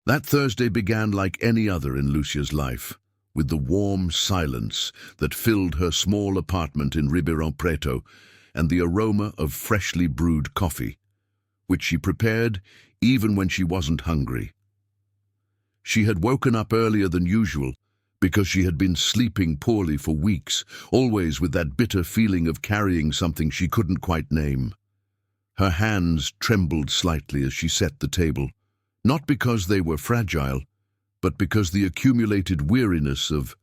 That Thursday began like any other in Lucia's life, with the warm silence that filled her small apartment in Ribeirão Preto and the aroma of freshly brewed coffee, which she prepared even when she wasn't hungry. She had woken up earlier than usual because she had been sleeping poorly for weeks, always with that bitter feeling of carrying something she couldn't quite name. Her hands trembled slightly as she set the table, not because they were fragile, but because the accumulated weariness of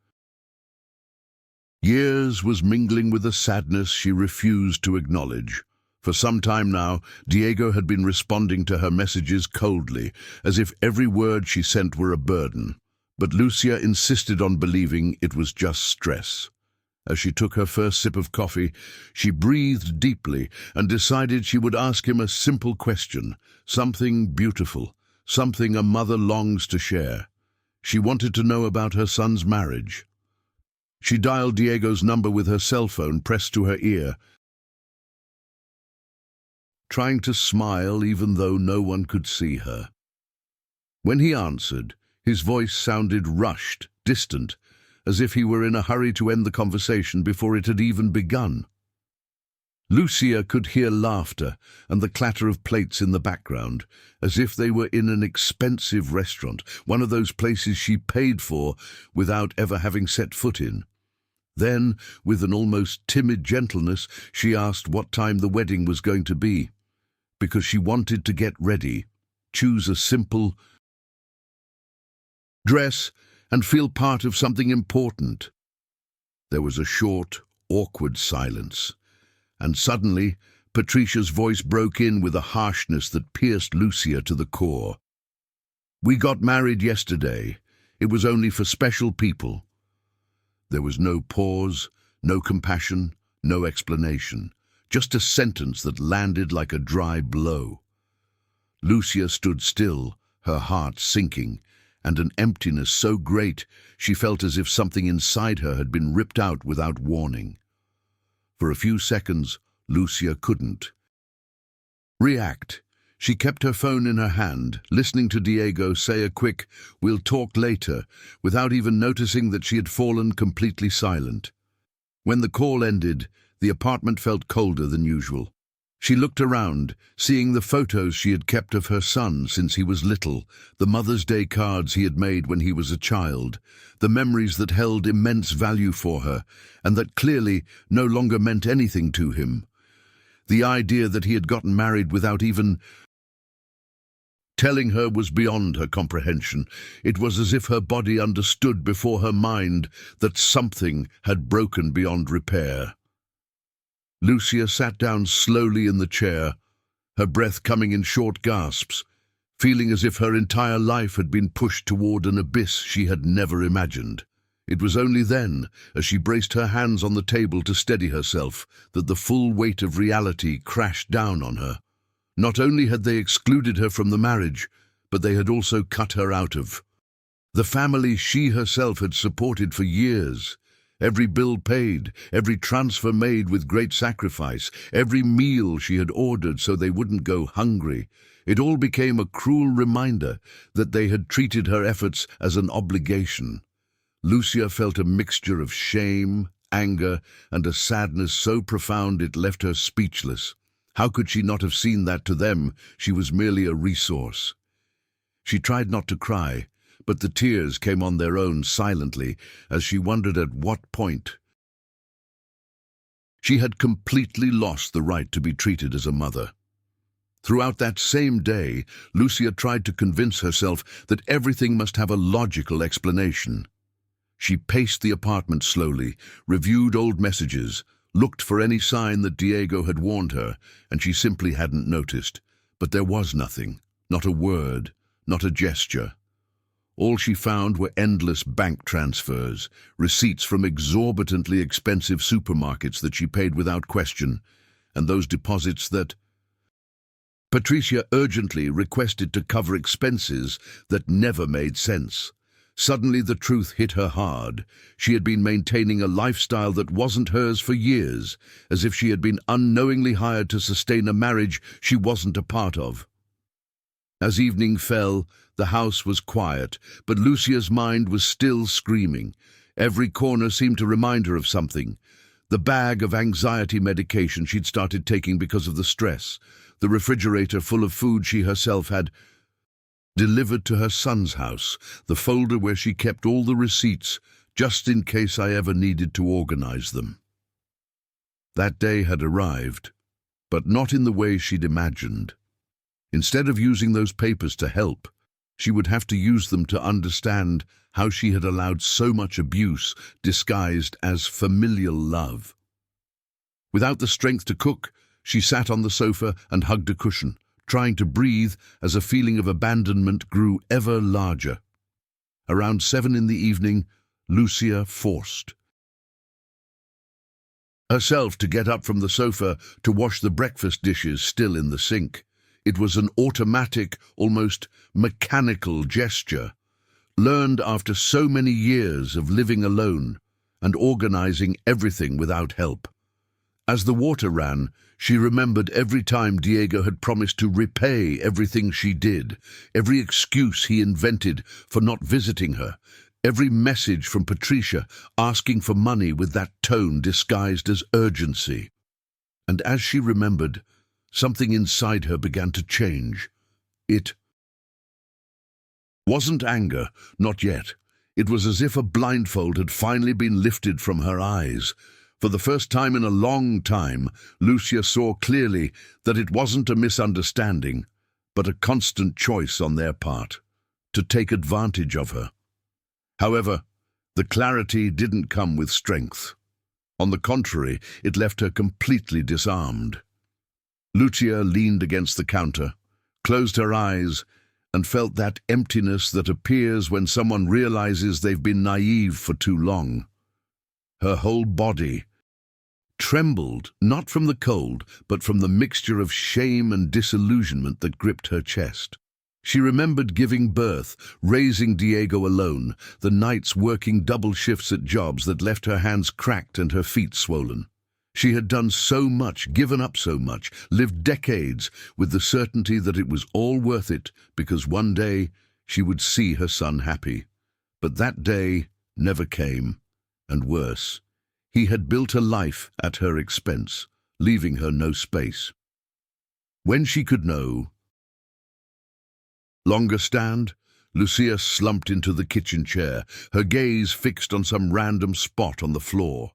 years was mingling with a sadness she refused to acknowledge. For some time now, Diego had been responding to her messages coldly, as if every word she sent were a burden. But Lucia insisted on believing it was just stress. As she took her first sip of coffee, she breathed deeply and decided she would ask him a simple question, something beautiful, something a mother longs to share. She wanted to know about her son's marriage. She dialed Diego's number with her cell phone pressed to her ear, trying to smile even though no one could see her. When he answered, his voice sounded rushed, distant, as if he were in a hurry to end the conversation before it had even begun. Lucia could hear laughter and the clatter of plates in the background, as if they were in an expensive restaurant, one of those places she paid for without ever having set foot in. Then, with an almost timid gentleness, she asked what time the wedding was going to be, because she wanted to get ready, choose a simple dress, and feel part of something important. There was a short, awkward silence. And suddenly, Patricia's voice broke in with a harshness that pierced Lucia to the core. "We got married yesterday. It was only for special people." There was no pause, no compassion, no explanation, just a sentence that landed like a dry blow. Lucia stood still, her heart sinking, and an emptiness so great she felt as if something inside her had been ripped out without warning. For a few seconds, Lucia couldn't react. She kept her phone in her hand, listening to Diego say a quick, "We'll talk later," without even noticing that she had fallen completely silent. When the call ended, the apartment felt colder than usual. She looked around, seeing the photos she had kept of her son since he was little, the Mother's Day cards he had made when he was a child, the memories that held immense value for her, and that clearly no longer meant anything to him. The idea that he had gotten married without even telling her was beyond her comprehension. It was as if her body understood before her mind that something had broken beyond repair. Lucia sat down slowly in the chair, her breath coming in short gasps, feeling as if her entire life had been pushed toward an abyss she had never imagined. It was only then, as she braced her hands on the table to steady herself, that the full weight of reality crashed down on her. Not only had they excluded her from the marriage, but they had also cut her out of the family she herself had supported for years. Every bill paid, every transfer made with great sacrifice, every meal she had ordered so they wouldn't go hungry. It all became a cruel reminder that they had treated her efforts as an obligation. Lucia felt a mixture of shame, anger, and a sadness so profound it left her speechless. How could she not have seen that to them she was merely a resource? She tried not to cry, but the tears came on their own silently as she wondered at what point she had completely lost the right to be treated as a mother. Throughout that same day, Lucia tried to convince herself that everything must have a logical explanation. She paced the apartment slowly, reviewed old messages, looked for any sign that Diego had warned her, and she simply hadn't noticed. But there was nothing, not a word, not a gesture. All she found were endless bank transfers, receipts from exorbitantly expensive supermarkets that she paid without question, and those deposits that Patricia urgently requested to cover expenses that never made sense. Suddenly the truth hit her hard. She had been maintaining a lifestyle that wasn't hers for years, as if she had been unknowingly hired to sustain a marriage she wasn't a part of. As evening fell, the house was quiet, but Lucia's mind was still screaming. Every corner seemed to remind her of something. The bag of anxiety medication she'd started taking because of the stress, the refrigerator full of food she herself had delivered to her son's house, the folder where she kept all the receipts, just in case I ever needed to organize them. That day had arrived, but not in the way she'd imagined. Instead of using those papers to help, she would have to use them to understand how she had allowed so much abuse disguised as familial love. Without the strength to cook, she sat on the sofa and hugged a cushion, trying to breathe as a feeling of abandonment grew ever larger. Around 7 in the evening, Lucia forced herself to get up from the sofa to wash the breakfast dishes still in the sink. It was an automatic, almost mechanical gesture, learned after so many years of living alone and organizing everything without help. As the water ran, she remembered every time Diego had promised to repay everything she did, every excuse he invented for not visiting her, every message from Patricia asking for money with that tone disguised as urgency. And as she remembered, something inside her began to change. It wasn't anger, not yet. It was as if a blindfold had finally been lifted from her eyes. For the first time in a long time, Lucia saw clearly that it wasn't a misunderstanding, but a constant choice on their part, to take advantage of her. However, the clarity didn't come with strength. On the contrary, it left her completely disarmed. Lucia leaned against the counter, closed her eyes, and felt that emptiness that appears when someone realizes they've been naive for too long. Her whole body trembled, not from the cold, but from the mixture of shame and disillusionment that gripped her chest. She remembered giving birth, raising Diego alone, the nights working double shifts at jobs that left her hands cracked and her feet swollen. She had done so much, given up so much, lived decades with the certainty that it was all worth it because one day she would see her son happy. But that day never came, and worse, he had built a life at her expense, leaving her no space. When she could know longer stand, Lucia slumped into the kitchen chair, her gaze fixed on some random spot on the floor.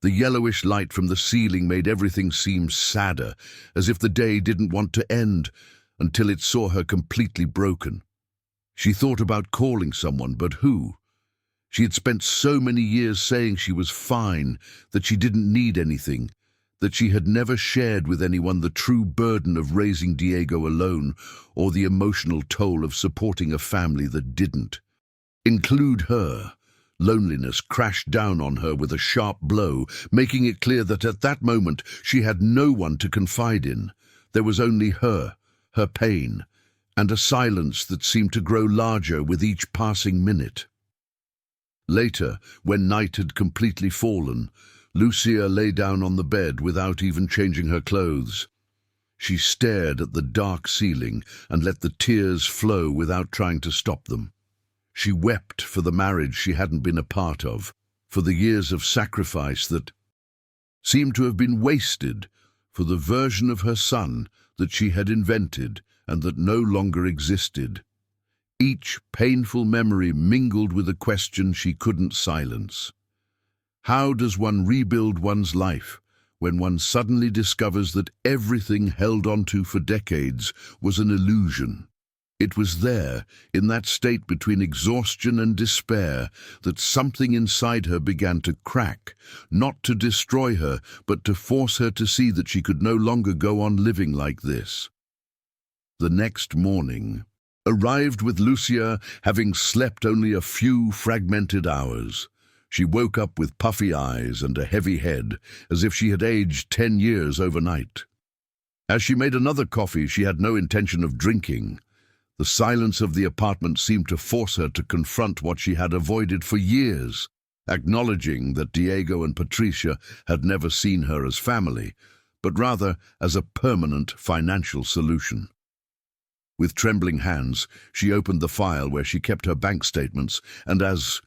The yellowish light from the ceiling made everything seem sadder, as if the day didn't want to end, until it saw her completely broken. She thought about calling someone, but who? She had spent so many years saying she was fine, that she didn't need anything, that she had never shared with anyone the true burden of raising Diego alone, or the emotional toll of supporting a family that didn't. Include her. Loneliness crashed down on her with a sharp blow, making it clear that at that moment she had no one to confide in. There was only her pain, and a silence that seemed to grow larger with each passing minute. Later, when night had completely fallen, Lucia lay down on the bed without even changing her clothes. She stared at the dark ceiling and let the tears flow without trying to stop them. She wept for the marriage she hadn't been a part of, for the years of sacrifice that seemed to have been wasted, for the version of her son that she had invented and that no longer existed. Each painful memory mingled with a question she couldn't silence. How does one rebuild one's life when one suddenly discovers that everything held onto for decades was an illusion? It was there, in that state between exhaustion and despair, that something inside her began to crack, not to destroy her, but to force her to see that she could no longer go on living like this. The next morning arrived with Lucia having slept only a few fragmented hours. She woke up with puffy eyes and a heavy head, as if she had aged 10 years overnight. As she made another coffee she had no intention of drinking. The silence of the apartment seemed to force her to confront what she had avoided for years, acknowledging that Diego and Patricia had never seen her as family, but rather as a permanent financial solution. With trembling hands, she opened the file where she kept her bank statements, and as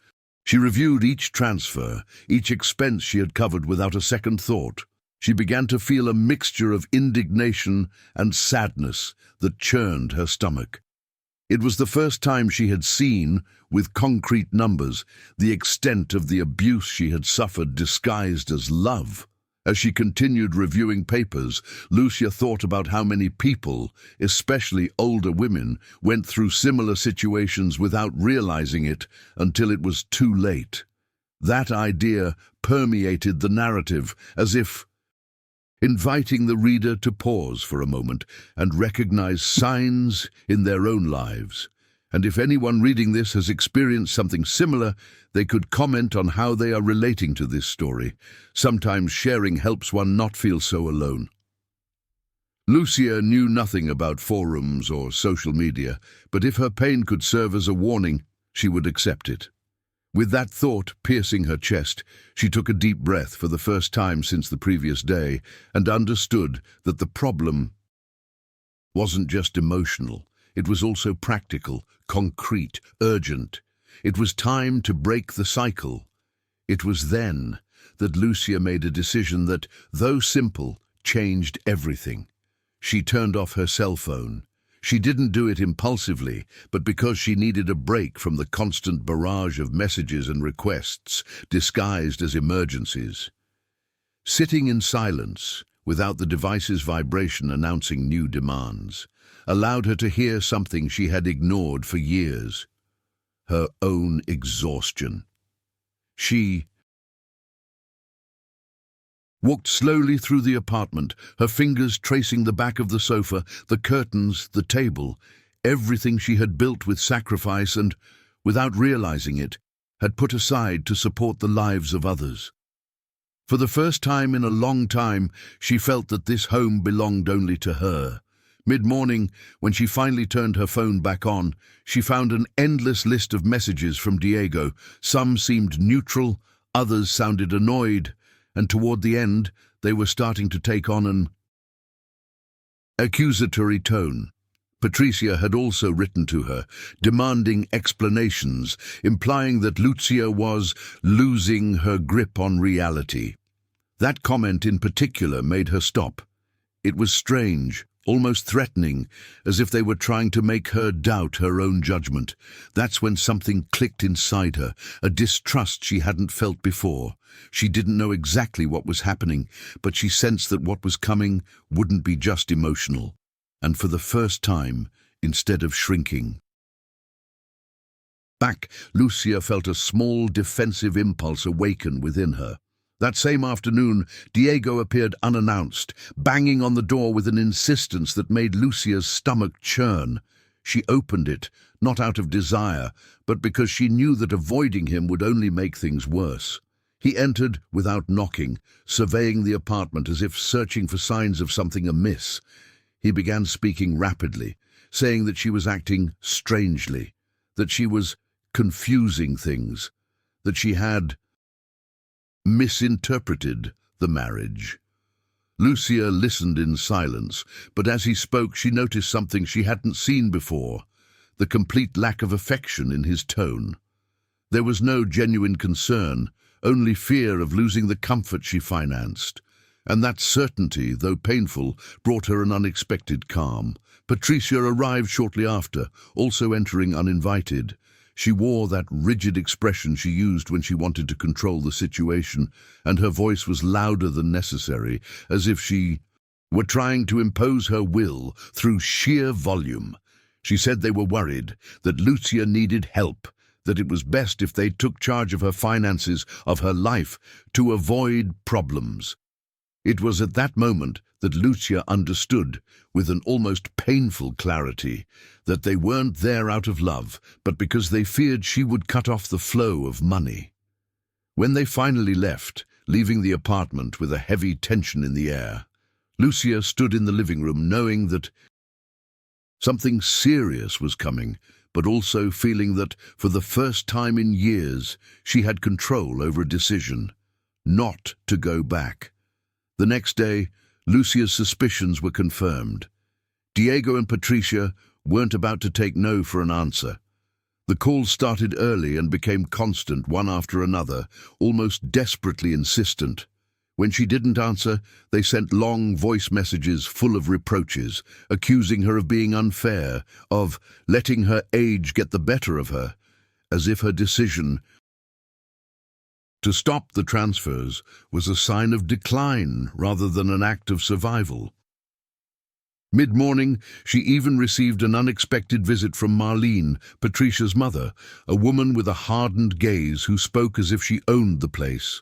she reviewed each transfer, each expense she had covered without a second thought, she began to feel a mixture of indignation and sadness that churned her stomach. It was the first time she had seen, with concrete numbers, the extent of the abuse she had suffered disguised as love. As she continued reviewing papers, Lucia thought about how many people, especially older women, went through similar situations without realizing it until it was too late. That idea permeated the narrative, as if inviting the reader to pause for a moment and recognize signs in their own lives. And if anyone reading this has experienced something similar, they could comment on how they are relating to this story. Sometimes sharing helps one not feel so alone. Lucia knew nothing about forums or social media, but if her pain could serve as a warning, she would accept it. With that thought piercing her chest, she took a deep breath for the first time since the previous day and understood that the problem wasn't just emotional. It was also practical, concrete, urgent. It was time to break the cycle. It was then that Lucia made a decision that, though simple, changed everything. She turned off her cell phone. She didn't do it impulsively, but because she needed a break from the constant barrage of messages and requests disguised as emergencies. Sitting in silence, without the device's vibration announcing new demands, allowed her to hear something she had ignored for years: her own exhaustion. She walked slowly through the apartment, her fingers tracing the back of the sofa, the curtains, the table, everything she had built with sacrifice and, without realizing it, had put aside to support the lives of others. For the first time in a long time, she felt that this home belonged only to her. Mid-morning, when she finally turned her phone back on, she found an endless list of messages from Diego. Some seemed neutral, others sounded annoyed, and toward the end, they were starting to take on an accusatory tone. Patricia had also written to her, demanding explanations, implying that Lucia was losing her grip on reality. That comment in particular made her stop. It was strange, almost threatening, as if they were trying to make her doubt her own judgment. That's when something clicked inside her, a distrust she hadn't felt before. She didn't know exactly what was happening, but she sensed that what was coming wouldn't be just emotional. And for the first time, instead of shrinking back, Lucia felt a small defensive impulse awaken within her. That same afternoon, Diego appeared unannounced, banging on the door with an insistence that made Lucia's stomach churn. She opened it, not out of desire, but because she knew that avoiding him would only make things worse. He entered without knocking, surveying the apartment as if searching for signs of something amiss. He began speaking rapidly, saying that she was acting strangely, that she was confusing things, that she had misinterpreted the marriage. Lucia listened in silence, but as he spoke she noticed something she hadn't seen before: the complete lack of affection in his tone. There was no genuine concern, only fear of losing the comfort she financed. And that certainty, though painful, brought her an unexpected calm. Patricia arrived shortly after, also entering uninvited. She wore that rigid expression she used when she wanted to control the situation, and her voice was louder than necessary, as if she were trying to impose her will through sheer volume. She said they were worried, that Lucia needed help, that it was best if they took charge of her finances, of her life, to avoid problems. It was at that moment that Lucia understood, with an almost painful clarity, that they weren't there out of love, but because they feared she would cut off the flow of money. When they finally left, leaving the apartment with a heavy tension in the air, Lucia stood in the living room knowing that something serious was coming, but also feeling that, for the first time in years, she had control over a decision: not to go back. The next day, Lucia's suspicions were confirmed. Diego and Patricia weren't about to take no for an answer. The calls started early and became constant, one after another, almost desperately insistent. When she didn't answer, they sent long voice messages full of reproaches, accusing her of being unfair, of letting her age get the better of her, as if her decision to stop the transfers was a sign of decline rather than an act of survival. Mid-morning, she even received an unexpected visit from Marlene, Patricia's mother, a woman with a hardened gaze who spoke as if she owned the place.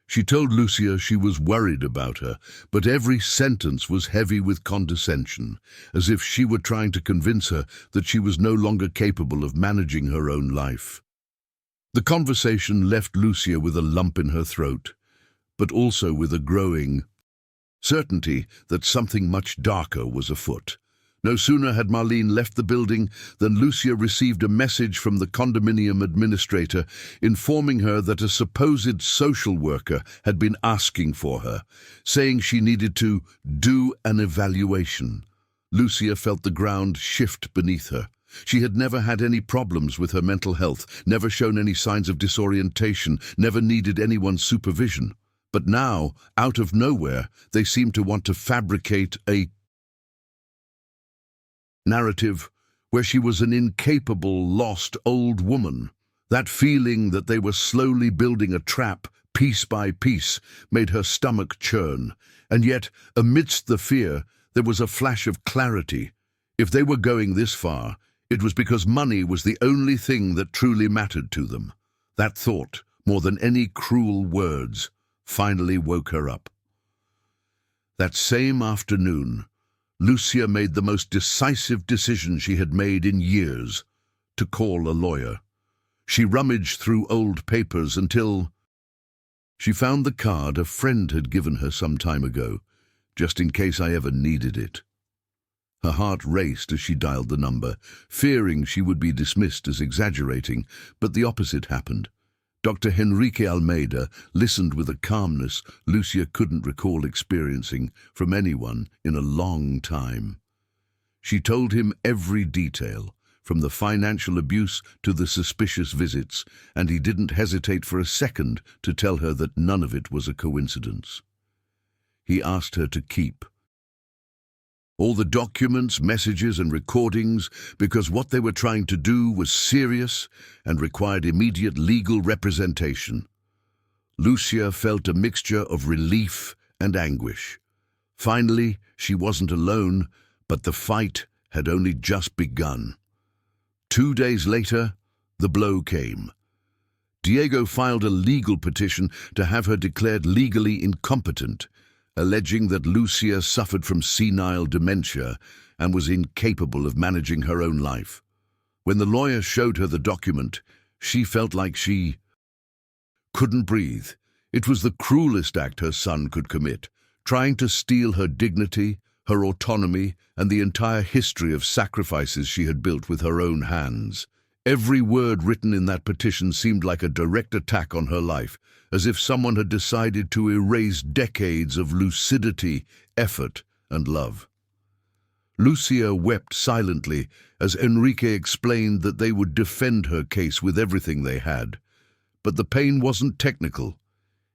She told Lucia she was worried about her, but every sentence was heavy with condescension, as if she were trying to convince her that she was no longer capable of managing her own life. The conversation left Lucia with a lump in her throat, but also with a growing certainty that something much darker was afoot. No sooner had Marlene left the building than Lucia received a message from the condominium administrator informing her that a supposed social worker had been asking for her, saying she needed to do an evaluation. Lucia felt the ground shift beneath her. She had never had any problems with her mental health, never shown any signs of disorientation, never needed anyone's supervision. But now, out of nowhere, they seemed to want to fabricate a narrative where she was an incapable, lost old woman. That feeling that they were slowly building a trap, piece by piece, made her stomach churn. And yet, amidst the fear, there was a flash of clarity. If they were going this far, it was because money was the only thing that truly mattered to them. That thought, more than any cruel words, finally woke her up. That same afternoon, Lucia made the most decisive decision she had made in years: to call a lawyer. She rummaged through old papers until she found the card a friend had given her some time ago, just in case I ever needed it. Her heart raced as she dialed the number, fearing she would be dismissed as exaggerating, but the opposite happened. Dr. Henrique Almeida listened with a calmness Lucia couldn't recall experiencing from anyone in a long time. She told him every detail, from the financial abuse to the suspicious visits, and he didn't hesitate for a second to tell her that none of it was a coincidence. He asked her to keep all the documents, messages and recordings, because what they were trying to do was serious and required immediate legal representation. Lucia felt a mixture of relief and anguish. Finally, she wasn't alone, but the fight had only just begun. 2 days later, the blow came. Diego filed a legal petition to have her declared legally incompetent, alleging that Lucia suffered from senile dementia and was incapable of managing her own life. When the lawyer showed her the document, she felt like she couldn't breathe. It was the cruelest act her son could commit, trying to steal her dignity, her autonomy, and the entire history of sacrifices she had built with her own hands. Every word written in that petition seemed like a direct attack on her life, as if someone had decided to erase decades of lucidity, effort, and love. Lucia wept silently as Enrique explained that they would defend her case with everything they had. But the pain wasn't technical.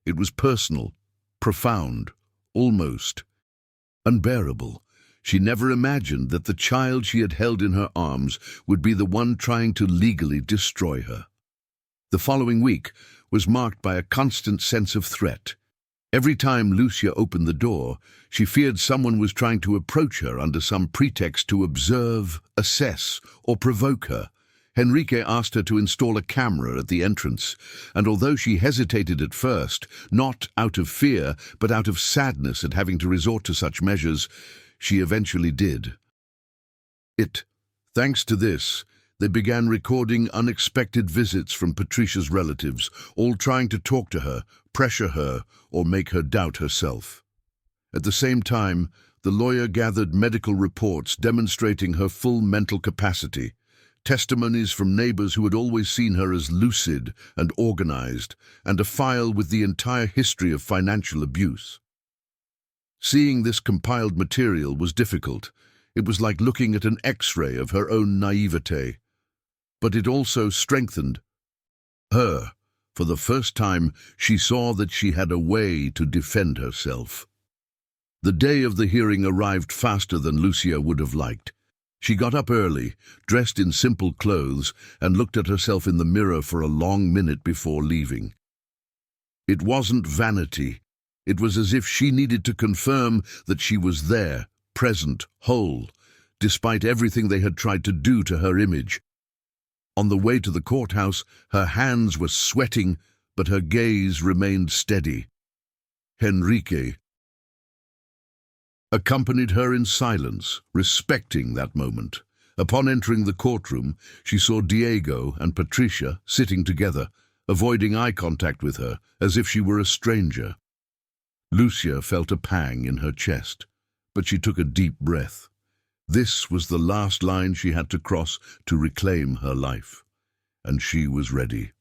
It was personal, profound, almost unbearable. She never imagined that the child she had held in her arms would be the one trying to legally destroy her. The following week was marked by a constant sense of threat. Every time Lucia opened the door, she feared someone was trying to approach her under some pretext to observe, assess, or provoke her. Henrique asked her to install a camera at the entrance, and although she hesitated at first, not out of fear, but out of sadness at having to resort to such measures, she eventually did. Thanks to this, they began recording unexpected visits from Patricia's relatives, all trying to talk to her, pressure her, or make her doubt herself. At the same time, the lawyer gathered medical reports demonstrating her full mental capacity, testimonies from neighbors who had always seen her as lucid and organized, and a file with the entire history of financial abuse. Seeing this compiled material was difficult. It was like looking at an X-ray of her own naivete. But it also strengthened her. For the first time, she saw that she had a way to defend herself. The day of the hearing arrived faster than Lucia would have liked. She got up early, dressed in simple clothes, and looked at herself in the mirror for a long minute before leaving. It wasn't vanity. It was as if she needed to confirm that she was there, present, whole, despite everything they had tried to do to her image. On the way to the courthouse, her hands were sweating, but her gaze remained steady. Enrique accompanied her in silence, respecting that moment. Upon entering the courtroom, she saw Diego and Patricia sitting together, avoiding eye contact with her, as if she were a stranger. Lucia felt a pang in her chest, but she took a deep breath. This was the last line she had to cross to reclaim her life, and she was ready.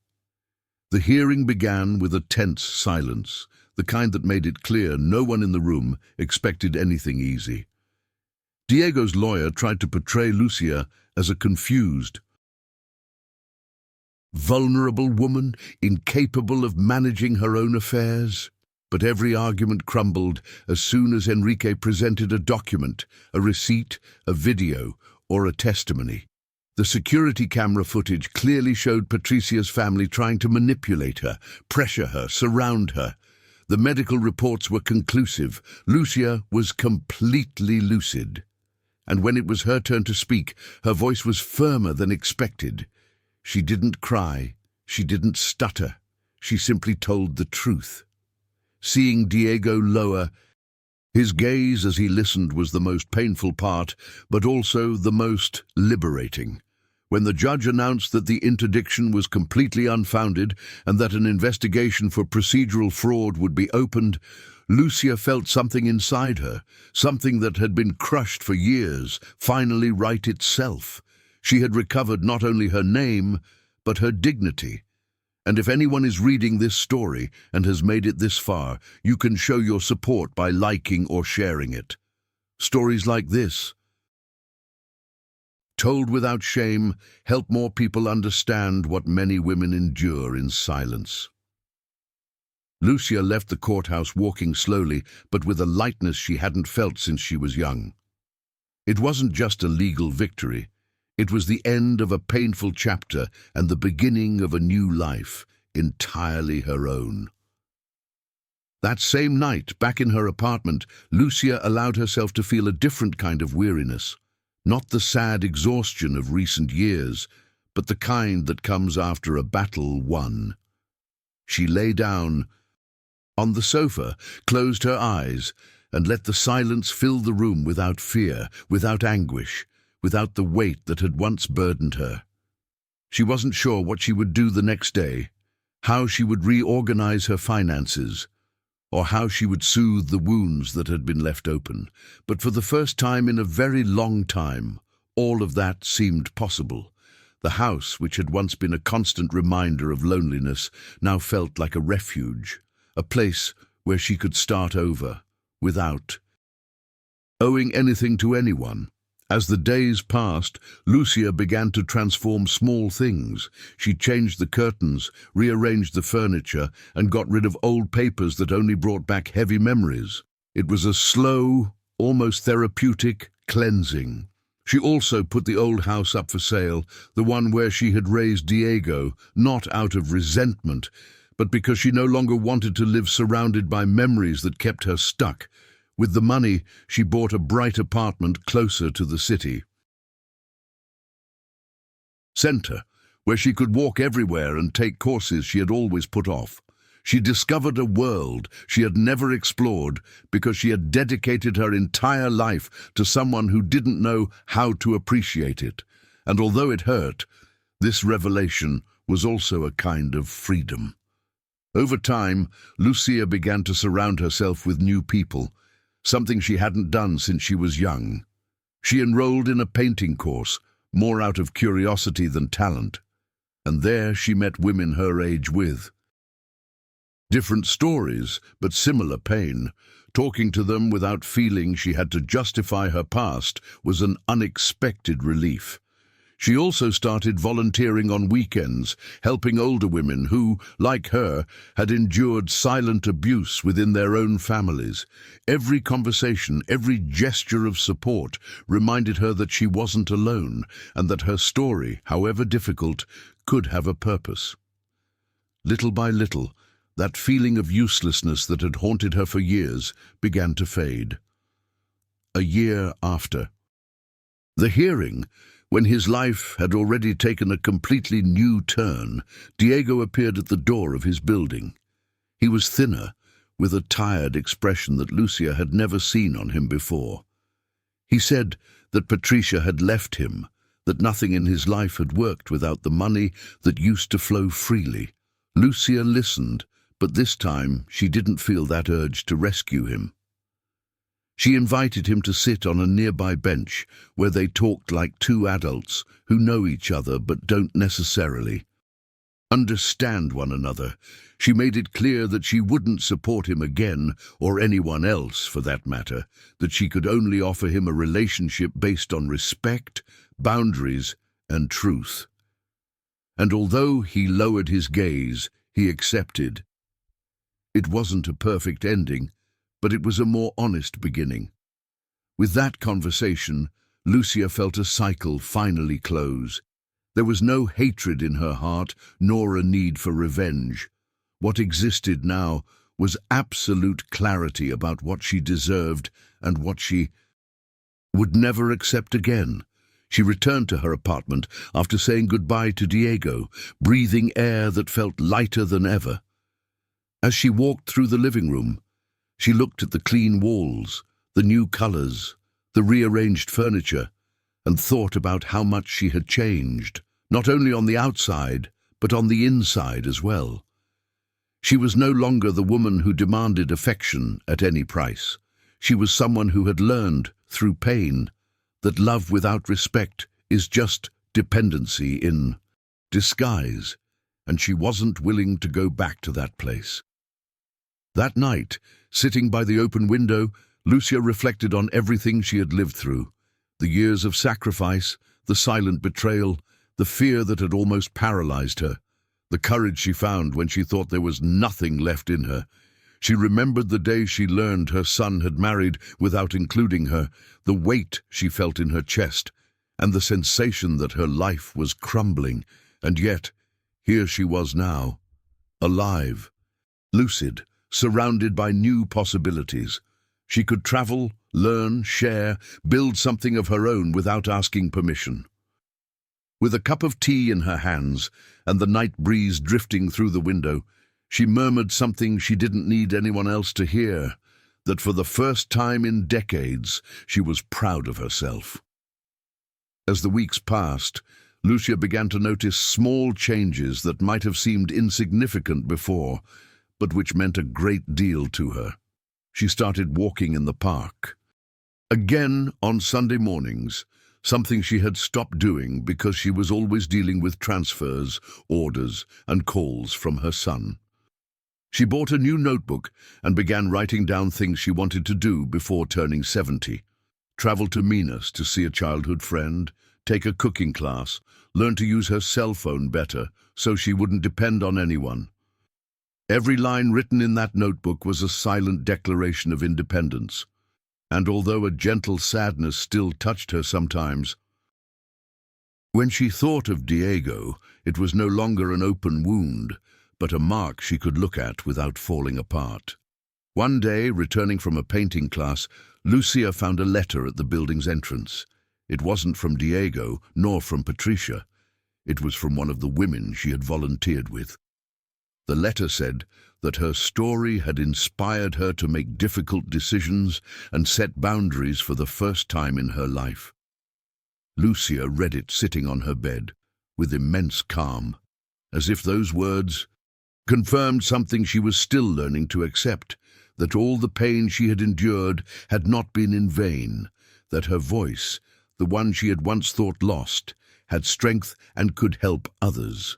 The hearing began with a tense silence, the kind that made it clear no one in the room expected anything easy. Diego's lawyer tried to portray Lucia as a confused, vulnerable woman, incapable of managing her own affairs. But every argument crumbled as soon as Enrique presented a document, a receipt, a video, or a testimony. The security camera footage clearly showed Patricia's family trying to manipulate her, pressure her, surround her. The medical reports were conclusive. Lucia was completely lucid. And when it was her turn to speak, her voice was firmer than expected. She didn't cry. She didn't stutter. She simply told the truth. Seeing Diego lower, his gaze as he listened was the most painful part, but also the most liberating. When the judge announced that the interdiction was completely unfounded and that an investigation for procedural fraud would be opened, Lucia felt something inside her, something that had been crushed for years, finally right itself. She had recovered not only her name, but her dignity. And if anyone is reading this story and has made it this far, you can show your support by liking or sharing it. Stories like this, told without shame, help more people understand what many women endure in silence. Lucia left the courthouse walking slowly, but with a lightness she hadn't felt since she was young. It wasn't just a legal victory. It was the end of a painful chapter and the beginning of a new life, entirely her own. That same night, back in her apartment, Lucia allowed herself to feel a different kind of weariness. Not the sad exhaustion of recent years, but the kind that comes after a battle won. She lay down on the sofa, closed her eyes, and let the silence fill the room without fear, without anguish, without the weight that had once burdened her. She wasn't sure what she would do the next day, how she would reorganize her finances, or how she would soothe the wounds that had been left open. But for the first time in a very long time, all of that seemed possible. The house, which had once been a constant reminder of loneliness, now felt like a refuge, a place where she could start over, without owing anything to anyone. As the days passed, Lucia began to transform small things. She changed the curtains, rearranged the furniture, and got rid of old papers that only brought back heavy memories. It was a slow, almost therapeutic cleansing. She also put the old house up for sale, the one where she had raised Diego, not out of resentment, but because she no longer wanted to live surrounded by memories that kept her stuck. With the money, she bought a bright apartment closer to the city center, where she could walk everywhere and take courses she had always put off. She discovered a world she had never explored because she had dedicated her entire life to someone who didn't know how to appreciate it. And although it hurt, this revelation was also a kind of freedom. Over time, Lucia began to surround herself with new people, something she hadn't done since she was young. She enrolled in a painting course, more out of curiosity than talent, and there she met women her age with. Different stories, but similar pain. Talking to them without feeling she had to justify her past was an unexpected relief. She also started volunteering on weekends, helping older women who, like her, had endured silent abuse within their own families. Every conversation, every gesture of support reminded her that she wasn't alone and that her story, however difficult, could have a purpose. Little by little, that feeling of uselessness that had haunted her for years began to fade. A year after. The hearing, when his life had already taken a completely new turn, Diego appeared at the door of his building. He was thinner, with a tired expression that Lucia had never seen on him before. He said that Patricia had left him, that nothing in his life had worked without the money that used to flow freely. Lucia listened, but this time she didn't feel that urge to rescue him. She invited him to sit on a nearby bench where they talked like two adults who know each other but don't necessarily understand one another. She made it clear that she wouldn't support him again, or anyone else for that matter, that she could only offer him a relationship based on respect, boundaries, and truth. And although he lowered his gaze, he accepted. It wasn't a perfect ending, but it was a more honest beginning. With that conversation, Lucia felt a cycle finally close. There was no hatred in her heart, nor a need for revenge. What existed now was absolute clarity about what she deserved and what she would never accept again. She returned to her apartment after saying goodbye to Diego, breathing air that felt lighter than ever. As she walked through the living room, she looked at the clean walls, the new colors, the rearranged furniture, and thought about how much she had changed, not only on the outside, but on the inside as well. She was no longer the woman who demanded affection at any price. She was someone who had learned, through pain, that love without respect is just dependency in disguise, and she wasn't willing to go back to that place. That night, sitting by the open window, Lucia reflected on everything she had lived through. The years of sacrifice, the silent betrayal, the fear that had almost paralyzed her, the courage she found when she thought there was nothing left in her. She remembered the day she learned her son had married without including her, the weight she felt in her chest, and the sensation that her life was crumbling. And yet, here she was now, alive, lucid, surrounded by new possibilities. She could travel, learn, share, build something of her own without asking permission. With a cup of tea in her hands and the night breeze drifting through the window, she murmured something she didn't need anyone else to hear, that for the first time in decades, she was proud of herself. As the weeks passed, Lucia began to notice small changes that might have seemed insignificant before, but which meant a great deal to her. She started walking in the park. Again on Sunday mornings, something she had stopped doing because she was always dealing with transfers, orders, and calls from her son. She bought a new notebook and began writing down things she wanted to do before turning 70. Travel to Minas to see a childhood friend, take a cooking class, learn to use her cell phone better so she wouldn't depend on anyone. Every line written in that notebook was a silent declaration of independence, and although a gentle sadness still touched her sometimes, when she thought of Diego, it was no longer an open wound, but a mark she could look at without falling apart. One day, returning from a painting class, Lucia found a letter at the building's entrance. It wasn't from Diego, nor from Patricia. It was from one of the women she had volunteered with. The letter said that her story had inspired her to make difficult decisions and set boundaries for the first time in her life. Lucia read it sitting on her bed, with immense calm, as if those words confirmed something she was still learning to accept, that all the pain she had endured had not been in vain, that her voice, the one she had once thought lost, had strength and could help others.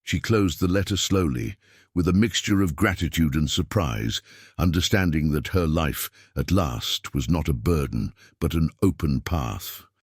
She closed the letter slowly, with a mixture of gratitude and surprise, understanding that her life, at last, was not a burden, but an open path.